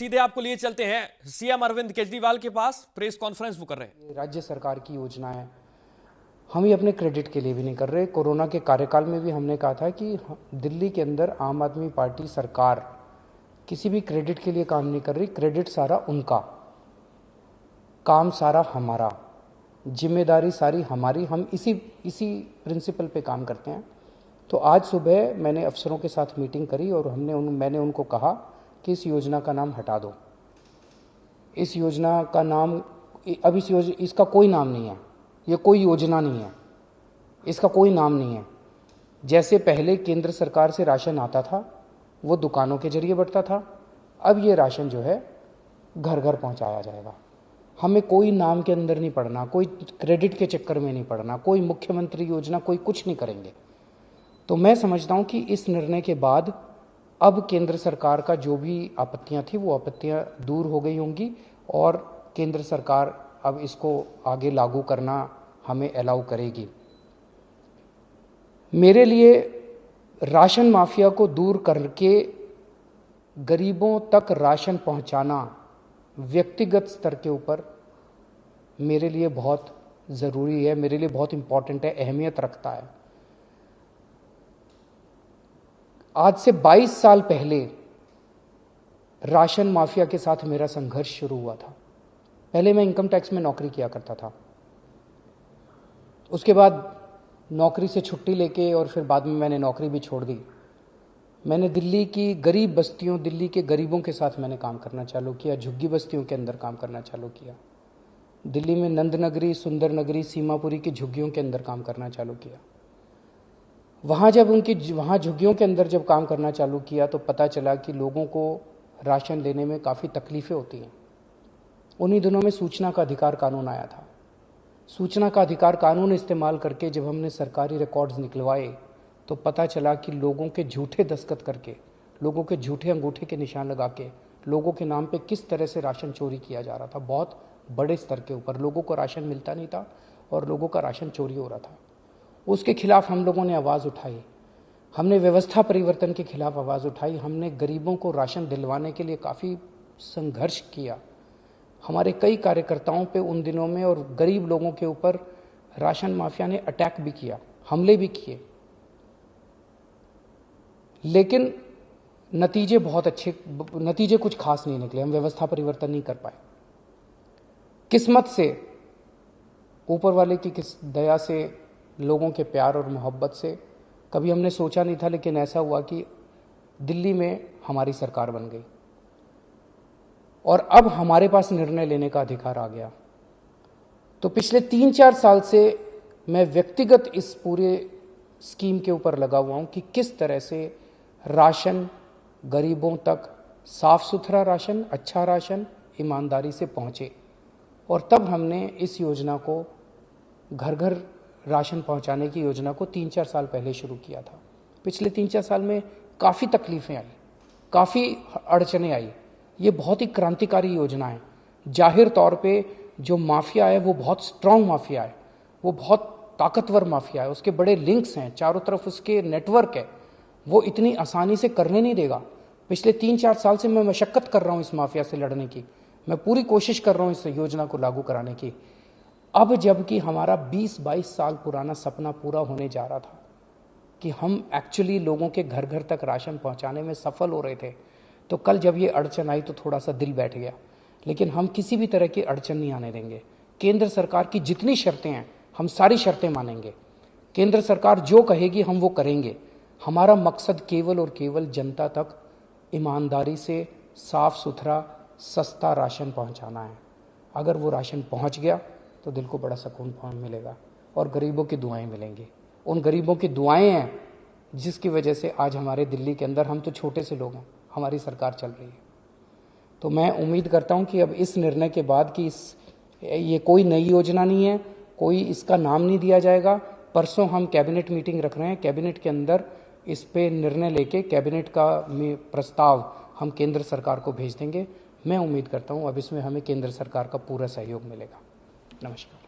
सीधे आपको लिए चलते हैं सीएम अरविंद केजरीवाल के पास। प्रेस कॉन्फ्रेंस वो कर रहे हैं। राज्य सरकार की योजना है, हम ये अपने क्रेडिट के लिए भी नहीं कर रहे। कोरोना के कार्यकाल में भी हमने कहा था कि दिल्ली के अंदर आम आदमी पार्टी सरकार किसी भी क्रेडिट के लिए काम नहीं कर रही। क्रेडिट सारा उनका, काम सारा हमारा, जिम्मेदारी सारी हमारी। हम इसी प्रिंसिपल पे काम करते हैं। तो आज सुबह मैंने अफसरों के साथ मीटिंग करी और मैंने उनको कहा कि इस योजना का नाम हटा दो। इस योजना का नाम अब इसका कोई नाम नहीं है, ये कोई योजना नहीं है, इसका कोई नाम नहीं है। जैसे पहले केंद्र सरकार से राशन आता था वो दुकानों के जरिए बढ़ता था, अब ये राशन जो है घर घर पहुंचाया जाएगा। हमें कोई नाम के अंदर नहीं पड़ना, कोई क्रेडिट के चक्कर में नहीं पड़ना, कोई मुख्यमंत्री योजना, कोई कुछ नहीं करेंगे। तो मैं समझता हूं कि इस निर्णय के बाद अब केंद्र सरकार का जो भी आपत्तियां थी वो आपत्तियां दूर हो गई होंगी और केंद्र सरकार अब इसको आगे लागू करना हमें अलाउ करेगी। मेरे लिए राशन माफिया को दूर करके गरीबों तक राशन पहुंचाना व्यक्तिगत स्तर के ऊपर मेरे लिए बहुत ज़रूरी है, मेरे लिए बहुत इम्पॉर्टेंट है, अहमियत रखता है। आज से 22 साल पहले राशन माफिया के साथ मेरा संघर्ष शुरू हुआ था। पहले मैं इनकम टैक्स में नौकरी किया करता था, उसके बाद नौकरी से छुट्टी लेके और फिर बाद में मैंने नौकरी भी छोड़ दी। मैंने दिल्ली की गरीब बस्तियों, दिल्ली के गरीबों के साथ मैंने काम करना चालू किया, झुग्गी बस्तियों के अंदर काम करना चालू किया। दिल्ली में नंद नगरी, सुंदर नगरी, सीमापुरी की झुग्गियों के अंदर काम करना चालू किया। वहाँ झुग्गियों के अंदर जब काम करना चालू किया तो पता चला कि लोगों को राशन लेने में काफ़ी तकलीफ़ें होती हैं। उन्हीं दिनों में सूचना का अधिकार कानून आया था। सूचना का अधिकार कानून इस्तेमाल करके जब हमने सरकारी रिकॉर्ड्स निकलवाए तो पता चला कि लोगों के झूठे दस्तखत करके, लोगों के झूठे अंगूठे के निशान लगा के लोगों के नाम पे किस तरह से राशन चोरी किया जा रहा था। बहुत बड़े स्तर के ऊपर लोगों को राशन मिलता नहीं था और लोगों का राशन चोरी हो रहा था। उसके खिलाफ हम लोगों ने आवाज़ उठाई, हमने व्यवस्था परिवर्तन के खिलाफ आवाज़ उठाई, हमने गरीबों को राशन दिलवाने के लिए काफ़ी संघर्ष किया। हमारे कई कार्यकर्ताओं पे उन दिनों में और गरीब लोगों के ऊपर राशन माफिया ने अटैक भी किया, हमले भी किए, लेकिन नतीजे कुछ खास नहीं निकले। हम व्यवस्था परिवर्तन नहीं कर पाए। किस्मत से, ऊपर वाले की दया से, लोगों के प्यार और मोहब्बत से कभी हमने सोचा नहीं था, लेकिन ऐसा हुआ कि दिल्ली में हमारी सरकार बन गई और अब हमारे पास निर्णय लेने का अधिकार आ गया। तो पिछले 3-4 साल से मैं व्यक्तिगत इस पूरे स्कीम के ऊपर लगा हुआ हूं कि किस तरह से राशन गरीबों तक, साफ सुथरा राशन, अच्छा राशन ईमानदारी से पहुंचे। और तब हमने इस योजना को, घर घर राशन पहुंचाने की योजना को 3-4 साल पहले शुरू किया था। पिछले 3-4 साल में काफ़ी तकलीफ़ें आई, काफ़ी अड़चनें आई। ये बहुत ही क्रांतिकारी योजना है। जाहिर तौर पे जो माफिया है वो बहुत स्ट्रांग माफिया है, वो बहुत ताकतवर माफिया है, उसके बड़े लिंक्स हैं, चारों तरफ उसके नेटवर्क है, वो इतनी आसानी से करने नहीं देगा। पिछले 3-4 साल से मैं मशक्कत कर रहा हूँ इस माफिया से लड़ने की, मैं पूरी कोशिश कर रहा हूँ इस योजना को लागू कराने की। अब जबकि हमारा 20-22 साल पुराना सपना पूरा होने जा रहा था कि हम एक्चुअली लोगों के घर घर तक राशन पहुंचाने में सफल हो रहे थे, तो कल जब ये अड़चन आई तो थोड़ा सा दिल बैठ गया। लेकिन हम किसी भी तरह की अड़चन नहीं आने देंगे। केंद्र सरकार की जितनी शर्तें हैं हम सारी शर्तें मानेंगे। केंद्र सरकार जो कहेगी हम वो करेंगे। हमारा मकसद केवल और केवल जनता तक ईमानदारी से साफ सुथरा सस्ता राशन पहुंचाना है। अगर वो राशन पहुंच गया तो दिल को बड़ा सुकून मिलेगा और गरीबों की दुआएं मिलेंगी। उन गरीबों की दुआएं हैं जिसकी वजह से आज हमारे दिल्ली के अंदर, हम तो छोटे से लोग हैं, हमारी सरकार चल रही है। तो मैं उम्मीद करता हूं कि अब इस निर्णय के बाद कि ये कोई नई योजना नहीं है, कोई इसका नाम नहीं दिया जाएगा। परसों हम कैबिनेट मीटिंग रख रहे हैं, कैबिनेट के अंदर इस पे निर्णय लेके कैबिनेट का प्रस्ताव हम केंद्र सरकार को भेज देंगे। मैं उम्मीद करता हूं अब इसमें हमें केंद्र सरकार का पूरा सहयोग मिलेगा। नमस्कार।